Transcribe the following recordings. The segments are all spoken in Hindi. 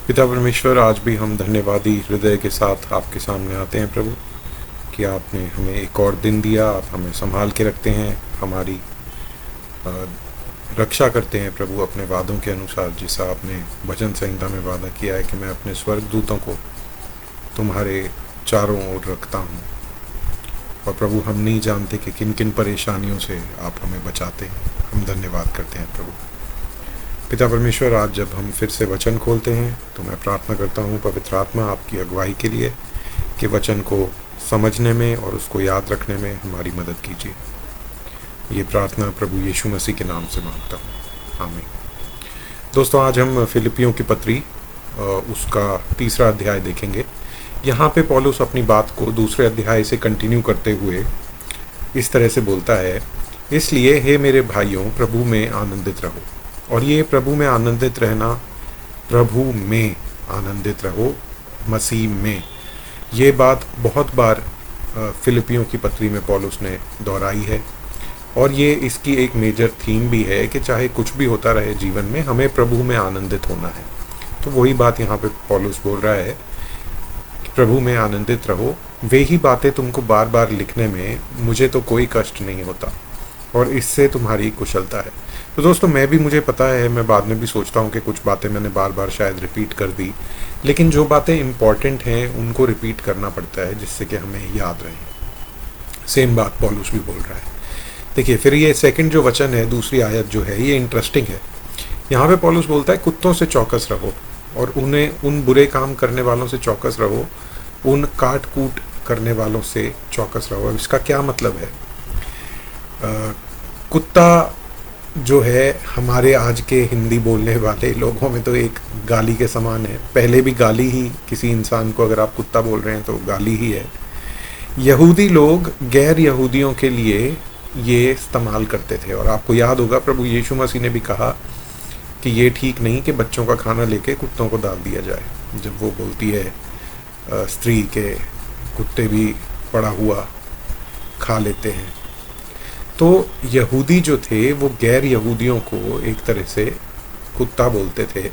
पिता परमेश्वर, आज भी हम धन्यवादी हृदय के साथ आपके सामने आते हैं प्रभु, कि आपने हमें एक और दिन दिया। आप हमें संभाल के रखते हैं, हमारी अ, रक्षा करते हैं प्रभु अपने वादों के अनुसार, जैसा आपने भजन संहिता में वादा किया है कि मैं अपने स्वर्गदूतों को तुम्हारे चारों ओर रखता हूँ। और प्रभु, हम नहीं जानते कि किन किन परेशानियों से आप हमें बचाते हैं। हम धन्यवाद करते हैं प्रभु। पिता परमेश्वर, आज जब हम फिर से वचन खोलते हैं तो मैं प्रार्थना करता हूँ पवित्र आत्मा आपकी अगुवाई के लिए कि वचन को समझने में और उसको याद रखने में हमारी मदद कीजिए। ये प्रार्थना प्रभु यीशु मसीह के नाम से मांगता हूँ, आमीन। दोस्तों, आज हम फिलिपियों की पत्री उसका 3रा अध्याय देखेंगे। यहाँ पे पौलुस अपनी बात को दूसरे अध्याय से कंटिन्यू करते हुए इस तरह से बोलता है, इसलिए हे मेरे भाइयों, प्रभु में आनंदित रहो। और ये प्रभु में आनंदित रहना, प्रभु में आनंदित रहो, मसीह में, ये बात बहुत बार फिलिपियों की पत्री में पौलुस ने दोहराई है। और ये इसकी एक मेजर थीम भी है कि चाहे कुछ भी होता रहे जीवन में, हमें प्रभु में आनंदित होना है। तो वही बात यहाँ पे पौलुस बोल रहा है कि प्रभु में आनंदित रहो। वे ही बातें तुमको बार बार लिखने में मुझे तो कोई कष्ट नहीं होता, और इससे तुम्हारी कुशलता है। तो दोस्तों, मुझे पता है, मैं बाद में भी सोचता हूँ कि कुछ बातें मैंने बार बार शायद रिपीट कर दी, लेकिन जो बातें इम्पॉर्टेंट हैं उनको रिपीट करना पड़ता है जिससे कि हमें याद रहे। सेम बात पौलुस भी बोल रहा है। देखिए, फिर ये सेकंड जो वचन है, दूसरी आयत जो है, ये इंटरेस्टिंग है। यहाँ पे पौलुस बोलता है, कुत्तों से चौकस रहो और उन बुरे काम करने वालों से चौकस रहो, उन काट कूट करने वालों से चौकस रहो। इसका क्या मतलब है? कुत्ता जो है हमारे आज के हिंदी बोलने वाले लोगों में तो एक गाली के समान है। पहले भी गाली ही, किसी इंसान को अगर आप कुत्ता बोल रहे हैं तो गाली ही है। यहूदी लोग गैर यहूदियों के लिए ये इस्तेमाल करते थे, और आपको याद होगा प्रभु यीशु मसीह ने भी कहा कि ये ठीक नहीं कि बच्चों का खाना लेके कुत्तों को डाल दिया जाए। जब वो बोलती है स्त्री के कुत्ते भी पड़ा हुआ खा लेते हैं, तो यहूदी जो थे वो गैर यहूदियों को एक तरह से कुत्ता बोलते थे।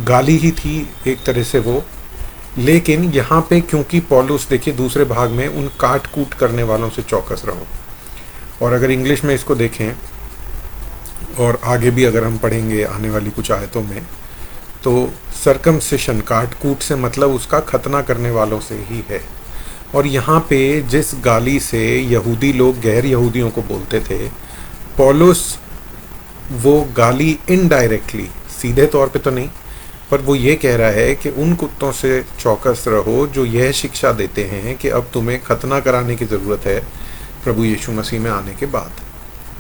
गाली ही थी एक तरह से वो। लेकिन यहाँ पे क्योंकि पौलुस, देखिए दूसरे भाग में, उन काट कूट करने वालों से चौकस रहो। और अगर इंग्लिश में इसको देखें और आगे भी अगर हम पढ़ेंगे आने वाली कुछ आयतों में, तो सर्कमसिशन, काट कूट से मतलब उसका खतना करने वालों से ही है। और यहाँ पे जिस गाली से यहूदी लोग गैर यहूदियों को बोलते थे, पौलुस वो गाली इनडायरेक्टली, सीधे तौर पे तो नहीं, पर वो ये कह रहा है कि उन कुत्तों से चौकस रहो जो यह शिक्षा देते हैं कि अब तुम्हें खतना कराने की ज़रूरत है प्रभु यीशु मसीह में आने के बाद,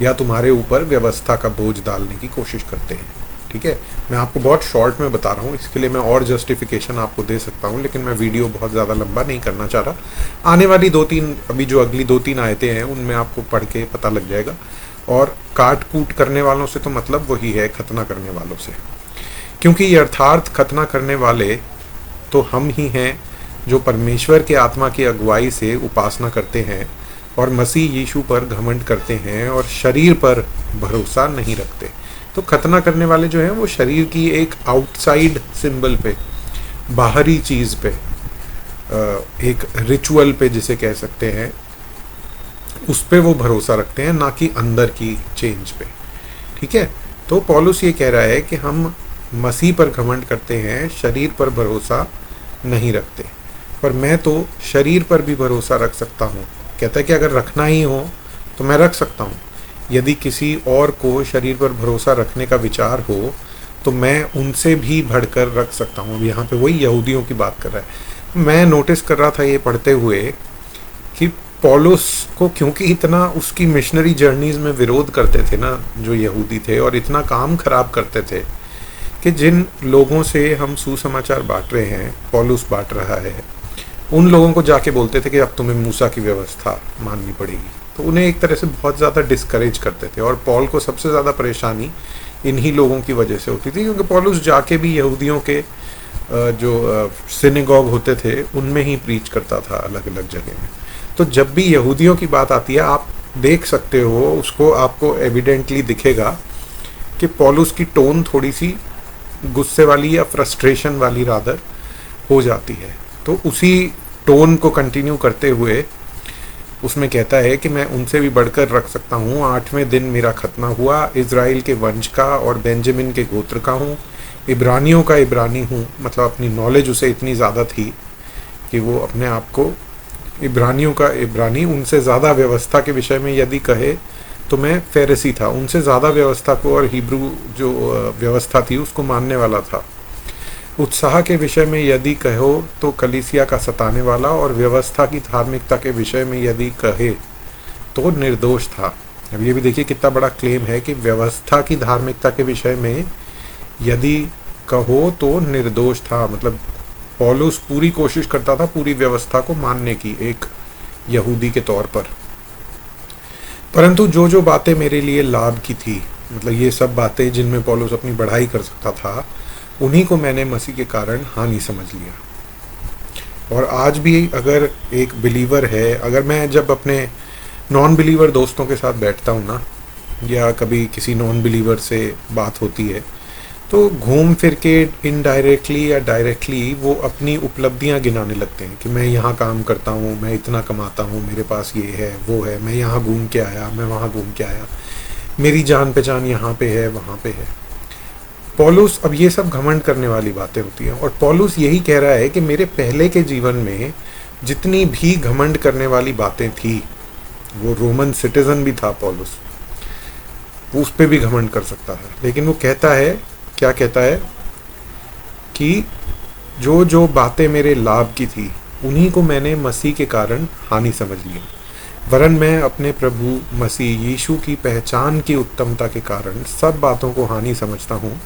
या तुम्हारे ऊपर व्यवस्था का बोझ डालने की कोशिश करते हैं। ठीक है, मैं आपको बहुत शॉर्ट में बता रहा हूँ, इसके लिए मैं और जस्टिफिकेशन आपको दे सकता हूँ, लेकिन मैं वीडियो बहुत ज़्यादा लंबा नहीं करना चाह रहा। आने वाली 2-3, अभी जो अगली 2-3 आयतें हैं उनमें आपको पढ़ के पता लग जाएगा। और काट कूट करने वालों से तो मतलब वही है, खतना करने वालों से, क्योंकि यथार्थ खतना करने वाले तो हम ही हैं जो परमेश्वर के आत्मा की अगुवाई से उपासना करते हैं और मसीह यीशु पर घमंड करते हैं और शरीर पर भरोसा नहीं रखते। तो खतना करने वाले जो हैं वो शरीर की एक आउटसाइड सिंबल पे, बाहरी चीज़ पे, एक रिचुअल पे जिसे कह सकते हैं, उस पे वो भरोसा रखते हैं, ना कि अंदर की चेंज पे। ठीक है, तो पौलुस ये कह रहा है कि हम मसीह पर घमंड करते हैं, शरीर पर भरोसा नहीं रखते। पर मैं तो शरीर पर भी भरोसा रख सकता हूँ। कहता है कि अगर रखना ही हो तो मैं रख सकता हूँ। यदि किसी और को शरीर पर भरोसा रखने का विचार हो तो मैं उनसे भी बढ़कर रख सकता हूँ। अब यहाँ पे वही यहूदियों की बात कर रहा है। मैं नोटिस कर रहा था ये पढ़ते हुए कि पौलुस को क्योंकि इतना उसकी मिशनरी जर्नीज़ में विरोध करते थे ना जो यहूदी थे, और इतना काम खराब करते थे कि जिन लोगों से हम सुसमाचार बांट रहे हैं, पौलुस बांट रहा है, उन लोगों को जाके बोलते थे कि अब तुम्हें मूसा की व्यवस्था माननी पड़ेगी। तो उन्हें एक तरह से बहुत ज़्यादा डिस्करेज करते थे, और पौल को सबसे ज़्यादा परेशानी इन्हीं लोगों की वजह से होती थी, क्योंकि पौलुस जाके भी यहूदियों के जो सिनेगॉग होते थे उनमें ही प्रीच करता था, अलग अलग जगह में। तो जब भी यहूदियों की बात आती है, आप देख सकते हो उसको, आपको एविडेंटली दिखेगा कि पौलुस की टोन थोड़ी सी गुस्से वाली या फ्रस्ट्रेशन वाली रादर हो जाती है। तो उसी टोन को कंटिन्यू करते हुए उसमें कहता है कि मैं उनसे भी बढ़कर रख सकता हूँ। 8वें दिन मेरा खतना हुआ, इज़राइल के वंश का और बेंजामिन के गोत्र का हूँ, इब्रानियों का इब्रानी हूँ। मतलब अपनी नॉलेज उसे इतनी ज़्यादा थी कि वो अपने आप को इब्रानियों का इब्रानी, उनसे ज़्यादा व्यवस्था के विषय में यदि कहे तो मैं फ़ैरिसी था, उनसे ज़्यादा व्यवस्था को और हिब्रू जो व्यवस्था थी उसको मानने वाला था। उत्साह के विषय में यदि कहो तो कलीसिया का सताने वाला, और व्यवस्था की धार्मिकता के विषय में यदि कहे तो निर्दोष था। अब ये भी देखिए कितना बड़ा क्लेम है कि व्यवस्था की धार्मिकता के विषय में यदि कहो तो निर्दोष था। मतलब पौलुस पूरी कोशिश करता था पूरी व्यवस्था को मानने की एक यहूदी के तौर पर, परंतु जो जो बातें मेरे लिए लाभ की थी, मतलब ये सब बातें जिनमें पौलुस अपनी बढ़ाई कर सकता था, उन्हीं को मैंने मसीह के कारण हानि समझ लिया। और आज भी अगर एक बिलीवर है, अगर मैं जब अपने नॉन बिलीवर दोस्तों के साथ बैठता हूँ ना, या कभी किसी नॉन बिलीवर से बात होती है, तो घूम फिर के इनडायरेक्टली या डायरेक्टली वो अपनी उपलब्धियां गिनाने लगते हैं कि मैं यहाँ काम करता हूँ, मैं इतना कमाता हूँ, मेरे पास ये है वो है, मैं यहाँ घूम के आया, मैं वहाँ घूम के आया, मेरी जान पहचान यहाँ पे है वहाँ पे है। पौलुस, अब ये सब घमंड करने वाली बातें होती हैं, और पौलुस यही कह रहा है कि मेरे पहले के जीवन में जितनी भी घमंड करने वाली बातें थी, वो रोमन सिटीजन भी था पौलुस, वो उस पर भी घमंड कर सकता है, लेकिन वो कहता है, क्या कहता है कि जो जो बातें मेरे लाभ की थी उन्हीं को मैंने मसीह के कारण हानि समझ लिया, वरन मैं अपने प्रभु मसीह यीशु की पहचान की उत्तमता के कारण सब बातों को हानि समझता हूँ,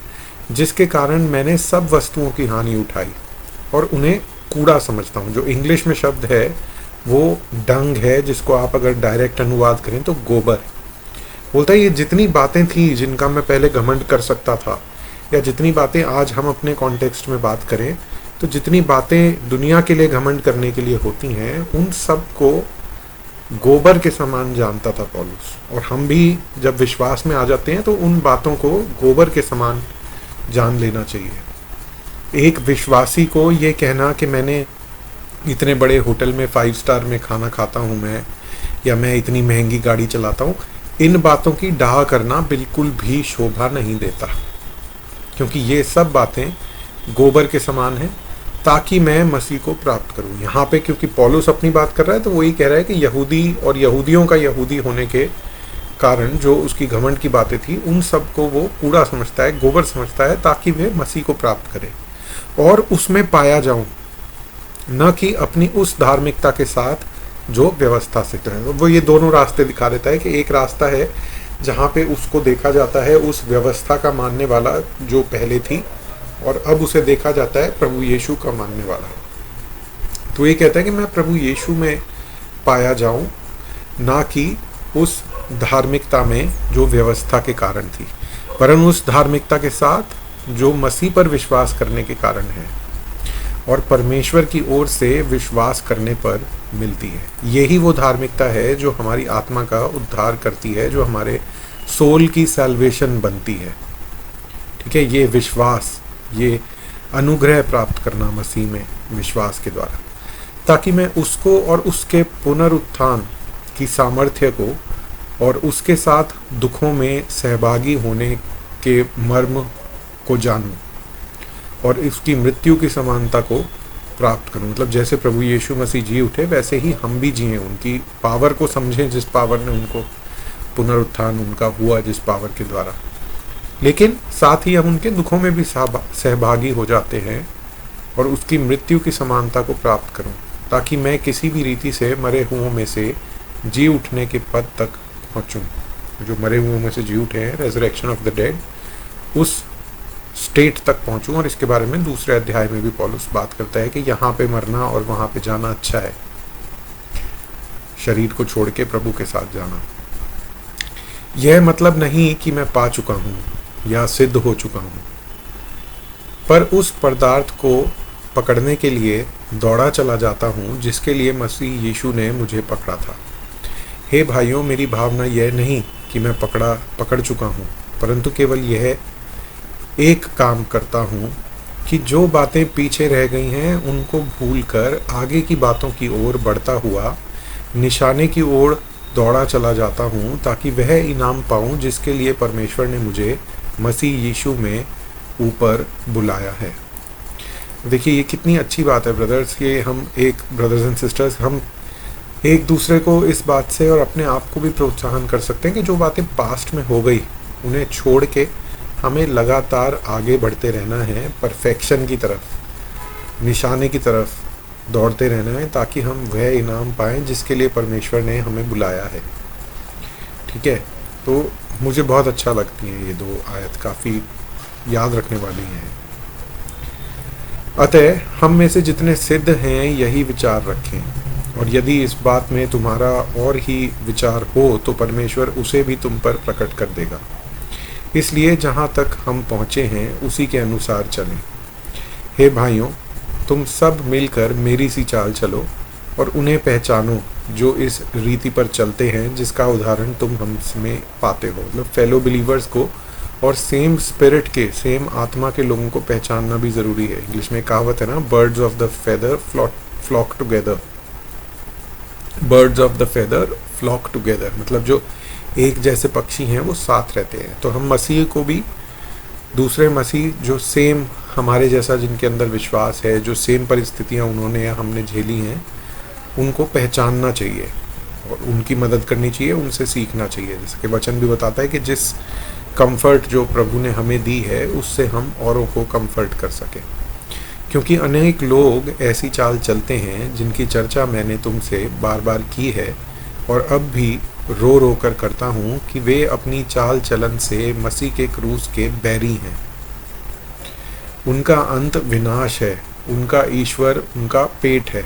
जिसके कारण मैंने सब वस्तुओं की हानि उठाई और उन्हें कूड़ा समझता हूँ। जो इंग्लिश में शब्द है वो डंग है, जिसको आप अगर डायरेक्ट अनुवाद करें तो गोबर। बोलता है ये जितनी बातें थी जिनका मैं पहले घमंड कर सकता था, या जितनी बातें आज हम अपने कॉन्टेक्स्ट में बात करें तो जितनी बातें दुनिया के लिए घमंड करने के लिए होती हैं, उन सब को गोबर के समान जानता था पौलुस। और हम भी जब विश्वास में आ जाते हैं तो उन बातों को गोबर के समान जान लेना चाहिए। एक विश्वासी को ये कहना कि मैंने इतने बड़े होटल में 5 स्टार में खाना खाता हूँ मैं, या मैं इतनी महंगी गाड़ी चलाता हूँ, इन बातों की डाह करना बिल्कुल भी शोभा नहीं देता, क्योंकि ये सब बातें गोबर के समान हैं, ताकि मैं मसीह को प्राप्त करूं। यहाँ पे क्योंकि पौलुस अपनी बात कर रहा है तो वही कह रहा है कि यहूदी और यहूदियों का यहूदी होने के कारण जो उसकी घमंड की बातें थी उन सब को वो कूड़ा समझता है, गोबर समझता है, ताकि वे मसीह को प्राप्त करे और उसमें पाया जाऊं, न कि अपनी उस धार्मिकता के साथ जो व्यवस्था से है। वो ये दोनों रास्ते दिखा देता है कि एक रास्ता है जहाँ पे उसको देखा जाता है उस व्यवस्था का मानने वाला जो पहले थी, और अब उसे देखा जाता है प्रभु यीशु का मानने वाला। तो ये कहता है कि मैं प्रभु यीशु में पाया जाऊं, ना कि उस धार्मिकता में जो व्यवस्था के कारण थी, वरन उस धार्मिकता के साथ जो मसीह पर विश्वास करने के कारण है और परमेश्वर की ओर से विश्वास करने पर मिलती है। यही वो धार्मिकता है जो हमारी आत्मा का उद्धार करती है, जो हमारे सोल की सैल्वेशन बनती है। ठीक है, ये विश्वास, ये अनुग्रह प्राप्त करना मसीह में विश्वास के द्वारा, ताकि मैं उसको और उसके पुनरुत्थान की सामर्थ्य को और उसके साथ दुखों में सहभागी होने के मर्म को जानूं और उसकी मृत्यु की समानता को प्राप्त करूं। मतलब जैसे प्रभु यीशु मसीह जी उठे वैसे ही हम भी जिएं, उनकी पावर को समझें जिस पावर ने उनको पुनरुत्थान उनका हुआ, जिस पावर के द्वारा, लेकिन साथ ही हम उनके दुखों में भी सहभागी हो जाते हैं और उसकी मृत्यु की समानता को प्राप्त करूं, ताकि मैं किसी भी रीति से मरे हुओं में से जी उठने के पद तक पहुंचूं। जो मरे हुओं में से जी उठे हैं, रेजरेक्शन ऑफ द डेड, उस स्टेट तक पहुंचूं। और इसके बारे में दूसरे अध्याय में भी पौलुस बात करता है कि यहाँ पे मरना और वहाँ पे जाना अच्छा है, शरीर को छोड़ के प्रभु के साथ जाना। यह मतलब नहीं कि मैं पा चुका हूँ या सिद्ध हो चुका हूँ, पर उस पदार्थ को पकड़ने के लिए दौड़ा चला जाता हूँ जिसके लिए मसीह यीशु ने मुझे पकड़ा था। हे भाइयों, मेरी भावना यह नहीं कि मैं पकड़ चुका हूँ, परंतु केवल यह एक काम करता हूँ कि जो बातें पीछे रह गई हैं उनको भूलकर आगे की बातों की ओर बढ़ता हुआ निशाने की ओर दौड़ा चला जाता हूँ, ताकि वह इनाम पाऊँ जिसके लिए परमेश्वर ने मुझे मसीह यीशु में ऊपर बुलाया है। देखिए ये कितनी अच्छी बात है ब्रदर्स, ये हम एक ब्रदर्स एंड सिस्टर्स हम एक दूसरे को इस बात से और अपने आप को भी प्रोत्साहन कर सकते हैं कि जो बातें पास्ट में हो गई उन्हें छोड़ के हमें लगातार आगे बढ़ते रहना है, परफेक्शन की तरफ, निशाने की तरफ दौड़ते रहना है, ताकि हम वह इनाम पाएं जिसके लिए परमेश्वर ने हमें बुलाया है। ठीक है, तो मुझे बहुत अच्छा लगती हैं ये दो आयत, काफ़ी याद रखने वाली हैं। अतः हम में से जितने सिद्ध हैं यही विचार रखें, और यदि इस बात में तुम्हारा और ही विचार हो तो परमेश्वर उसे भी तुम पर प्रकट कर देगा। इसलिए जहाँ तक हम पहुँचे हैं उसी के अनुसार चलें। हे भाइयों, तुम सब मिलकर मेरी सी चाल चलो और उन्हें पहचानो जो इस रीति पर चलते हैं जिसका उदाहरण तुम हममें पाते हो। मतलब फेलो बिलीवर्स को और सेम स्पिरिट के, सेम आत्मा के लोगों को पहचानना भी ज़रूरी है। इंग्लिश में कहावत है ना, birds of the feather flock together. Birds of the feather flock together मतलब जो एक जैसे पक्षी हैं वो साथ रहते हैं। तो हम मसीह को भी, दूसरे मसीह जो सेम हमारे जैसा, जिनके अंदर विश्वास है, जो सेम परिस्थितियां उन्होंने या हमने झेली हैं, उनको पहचानना चाहिए और उनकी मदद करनी चाहिए, उनसे सीखना चाहिए। जैसे कि वचन भी बताता है कि जिस कंफर्ट जो प्रभु ने हमें दी है उससे हम औरों को कंफर्ट कर सकें। क्योंकि अनेक लोग ऐसी चाल चलते हैं जिनकी चर्चा मैंने तुमसे बार बार की है और अब भी रो रो कर करता हूँ कि वे अपनी चाल चलन से मसीह के क्रूस के बैरी हैं। उनका अंत विनाश है, उनका ईश्वर उनका पेट है।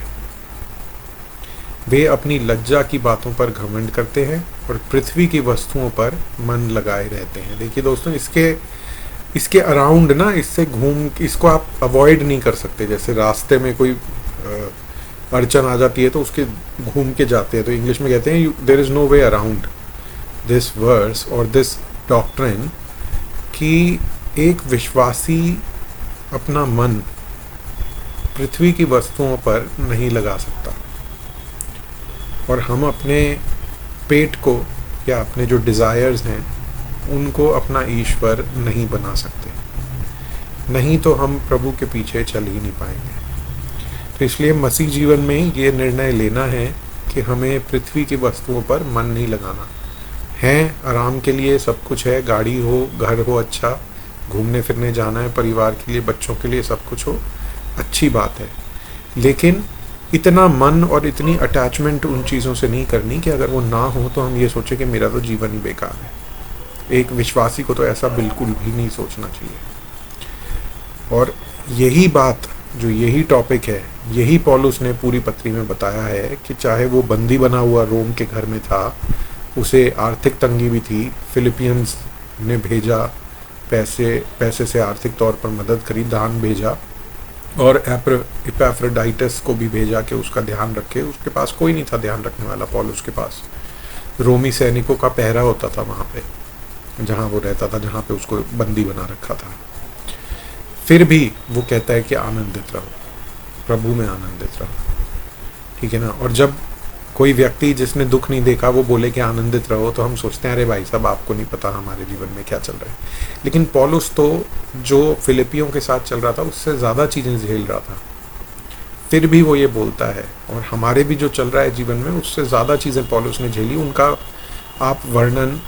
वे अपनी लज्जा की बातों पर घमंड करते हैं और पृथ्वी की वस्तुओं पर मन लगाए रहते हैं। देखिए दोस्तों, इसके अराउंड ना, इससे इसको आप अवॉइड नहीं कर सकते। जैसे रास्ते में कोई अड़चन आ जाती है तो उसके घूम के जाते हैं। तो इंग्लिश में कहते हैं there is no way around this verse और दिस डॉक्ट्रिन, कि एक विश्वासी अपना मन पृथ्वी की वस्तुओं पर नहीं लगा सकता और हम अपने पेट को या अपने जो डिज़ायर्स हैं उनको अपना ईश्वर नहीं बना सकते। नहीं तो हम प्रभु के पीछे चल ही नहीं पाएंगे। तो इसलिए मसीह जीवन में ये निर्णय लेना है कि हमें पृथ्वी की वस्तुओं पर मन नहीं लगाना है। आराम के लिए सब कुछ है, गाड़ी हो, घर हो, अच्छा घूमने फिरने जाना है, परिवार के लिए, बच्चों के लिए सब कुछ हो, अच्छी बात है। लेकिन इतना मन और इतनी अटैचमेंट उन चीज़ों से नहीं करनी कि अगर वो ना हो तो हम ये सोचें कि मेरा तो जीवन ही बेकार है। एक विश्वासी को तो ऐसा बिल्कुल भी नहीं सोचना चाहिए। और यही बात, जो यही टॉपिक है, यही पौलुस ने पूरी पत्री में बताया है कि चाहे वो बंदी बना हुआ रोम के घर में था, उसे आर्थिक तंगी भी थी, फिलिपियंस ने भेजा, पैसे से आर्थिक तौर पर मदद करी, दान भेजा, और एपैफ्रोडाइटस को भी भेजा कि उसका ध्यान रखे। उसके पास कोई नहीं था ध्यान रखने वाला। पौलुस के पास रोमी सैनिकों का पहरा होता था वहाँ पे, जहाँ वो रहता था, जहाँ पे उसको बंदी बना रखा था। फिर भी वो कहता है कि आनंदित रहो, प्रभु में आनंदित रहो। ठीक है ना। और जब कोई व्यक्ति जिसने दुख नहीं देखा वो बोले कि आनंदित रहो, तो हम सोचते हैं अरे भाई साहब, आपको नहीं पता हमारे जीवन में क्या चल रहा है। लेकिन पौलुस तो जो फिलिपियों के साथ चल रहा था उससे ज़्यादा चीज़ें झेल रहा था, फिर भी वो ये बोलता है। और हमारे भी जो चल रहा है जीवन में, उससे ज़्यादा चीज़ें पौलुस ने झेली। उनका आप वर्णन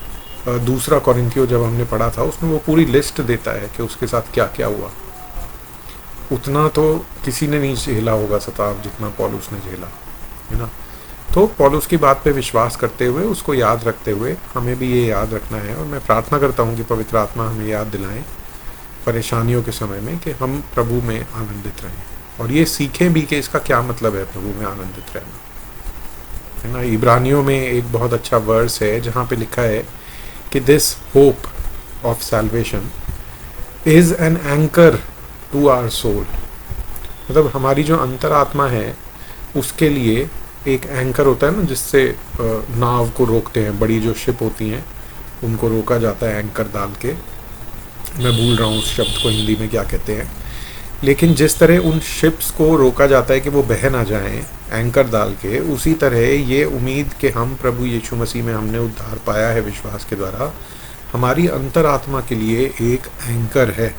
दूसरा कोरिन्थियों जब हमने पढ़ा था, उसमें वो पूरी लिस्ट देता है कि उसके साथ क्या क्या हुआ। उतना तो किसी ने नहीं झेला होगा सताव जितना पौलुस ने झेला, है ना। तो पौलुस की बात पे विश्वास करते हुए, उसको याद रखते हुए हमें भी ये याद रखना है। और मैं प्रार्थना करता हूँ कि पवित्र आत्मा हमें याद दिलाएं परेशानियों के समय में कि हम प्रभु में आनंदित रहें, और ये सीखें भी कि इसका क्या मतलब है प्रभु में आनंदित रहना, है ना। इब्रानियों में एक बहुत अच्छा वर्स है जहाँ पे लिखा है कि this hope of salvation is an anchor to our soul. मतलब हमारी जो अंतरात्मा है उसके लिए एक एंकर होता है ना, जिससे नाव को रोकते हैं। बड़ी जो शिप होती हैं उनको रोका जाता है एंकर डाल के। मैं भूल रहा हूँ उस शब्द को हिंदी में क्या कहते हैं, लेकिन जिस तरह उन शिप्स को रोका जाता है कि वो बह ना जाएं एंकर डाल के, उसी तरह ये उम्मीद कि हम प्रभु यीशु मसीह में हमने उद्धार पाया है विश्वास के द्वारा, हमारी अंतरात्मा के लिए एक एंकर है।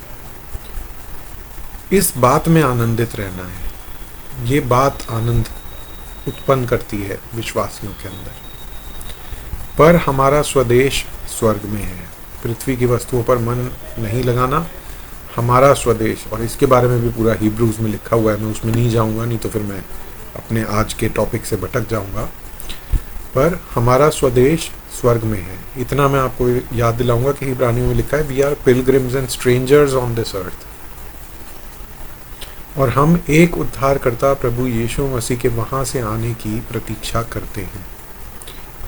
इस बात में आनंदित रहना है। ये बात आनंद उत्पन्न करती है विश्वासियों के अंदर। पर हमारा स्वदेश स्वर्ग में है। पृथ्वी की वस्तुओं पर मन नहीं लगाना हमारा स्वदेश, और इसके बारे में भी पूरा हिब्रूज में लिखा हुआ है। मैं उसमें नहीं जाऊंगा, नहीं तो फिर मैं अपने आज के टॉपिक से भटक जाऊंगा। पर हमारा स्वदेश स्वर्ग में है। इतना मैं आपको याद दिलाऊंगा कि इब्रानियों में लिखा है, we are pilgrims and strangers on this earth. और हम एक उद्धारकर्ता प्रभु यीशु मसीह के वहाँ से आने की प्रतीक्षा करते हैं।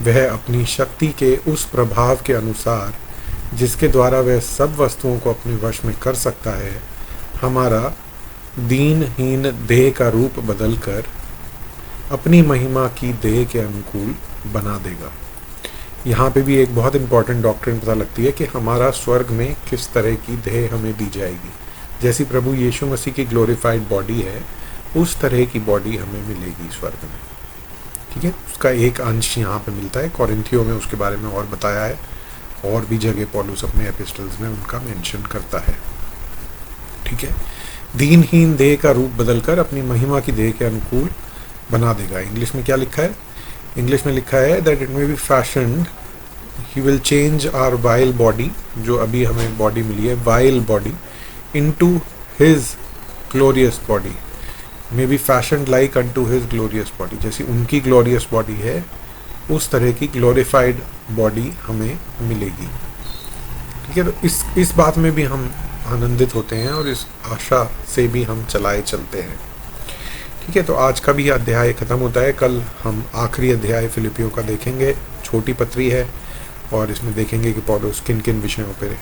वह अपनी शक्ति के उस प्रभाव के अनुसार जिसके द्वारा वह सब वस्तुओं को अपने वश में कर सकता है, हमारा दीनहीन देह का रूप बदलकर अपनी महिमा की देह के अनुकूल बना देगा। यहाँ पे भी एक बहुत इंपॉर्टेंट डॉक्ट्रिन पता लगती है कि हमारा स्वर्ग में किस तरह की देह हमें दी जाएगी। जैसी प्रभु यीशु मसीह की ग्लोरीफाइड बॉडी है, उस तरह की बॉडी हमें मिलेगी स्वर्ग में। ठीक है, उसका एक अंश यहाँ पे मिलता है। कोरिन्थियों में उसके बारे में और बताया है, और भी जगह पौलुस अपने एपिस्टल्स में उनका मेंशन करता है। ठीक है, दीनहीन देह का रूप बदलकर अपनी महिमा की देह के अनुकूल बना देगा। इंग्लिश में क्या लिखा है? इंग्लिश में लिखा है that it may be fashioned, he will change our vile body, जो अभी हमें बॉडी मिली है vile body, into his glorious body, may be fashioned like unto his glorious body. जैसी उनकी ग्लोरियस बॉडी है, उस तरह की ग्लोरीफाइड बॉडी हमें मिलेगी। ठीक है, तो इस बात में भी हम आनंदित होते हैं और इस आशा से भी हम चलाए चलते हैं। ठीक है, तो आज का भी अध्याय खत्म होता है। कल हम आखिरी अध्याय फिलिपियों का देखेंगे। छोटी पत्री है और इसमें देखेंगे कि पौलुस किन किन विषयों पर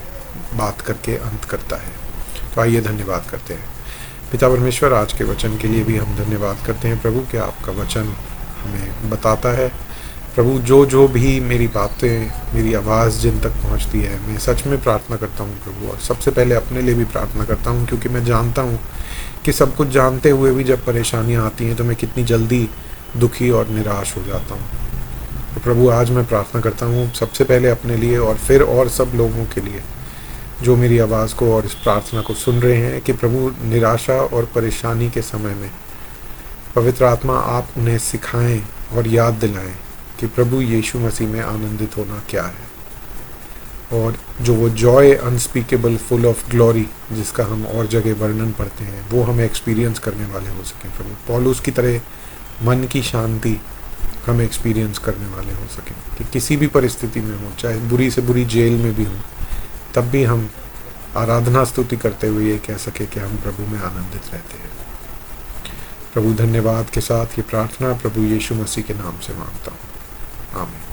बात करके अंत करता है। तो आइए धन्यवाद करते हैं। पिता परमेश्वर, आज के वचन के लिए भी हम धन्यवाद करते हैं प्रभु कि आपका वचन हमें बताता है प्रभु, जो भी मेरी बातें, मेरी आवाज़ जिन तक पहुंचती है, मैं सच में प्रार्थना करता हूं प्रभु, और सबसे पहले अपने लिए भी प्रार्थना करता हूं, क्योंकि मैं जानता हूं कि सब कुछ जानते हुए भी जब परेशानियां आती हैं तो मैं कितनी जल्दी दुखी और निराश हो जाता हूं। तो प्रभु, आज मैं प्रार्थना करता हूं सबसे पहले अपने लिए और फिर और सब लोगों के लिए जो मेरी आवाज़ को और इस प्रार्थना को सुन रहे हैं, कि प्रभु निराशा और परेशानी के समय में पवित्र आत्मा आप उन्हें सिखाएं और याद दिलाएं कि प्रभु यीशु मसीह में आनंदित होना क्या है, और जो वो Joy unspeakable full of glory जिसका हम और जगह वर्णन पढ़ते हैं, वो हम एक्सपीरियंस करने वाले हो सकें प्रभु। पौलुस की तरह मन की शांति हम एक्सपीरियंस करने वाले हो सकें, कि किसी भी परिस्थिति में हो, चाहे बुरी से बुरी जेल में भी हो, तब भी हम आराधना स्तुति करते हुए ये कह सके कि हम प्रभु में आनंदित रहते हैं। प्रभु, धन्यवाद के साथ ये प्रार्थना प्रभु यीशु मसीह के नाम से मांगता हूँ, आमीन।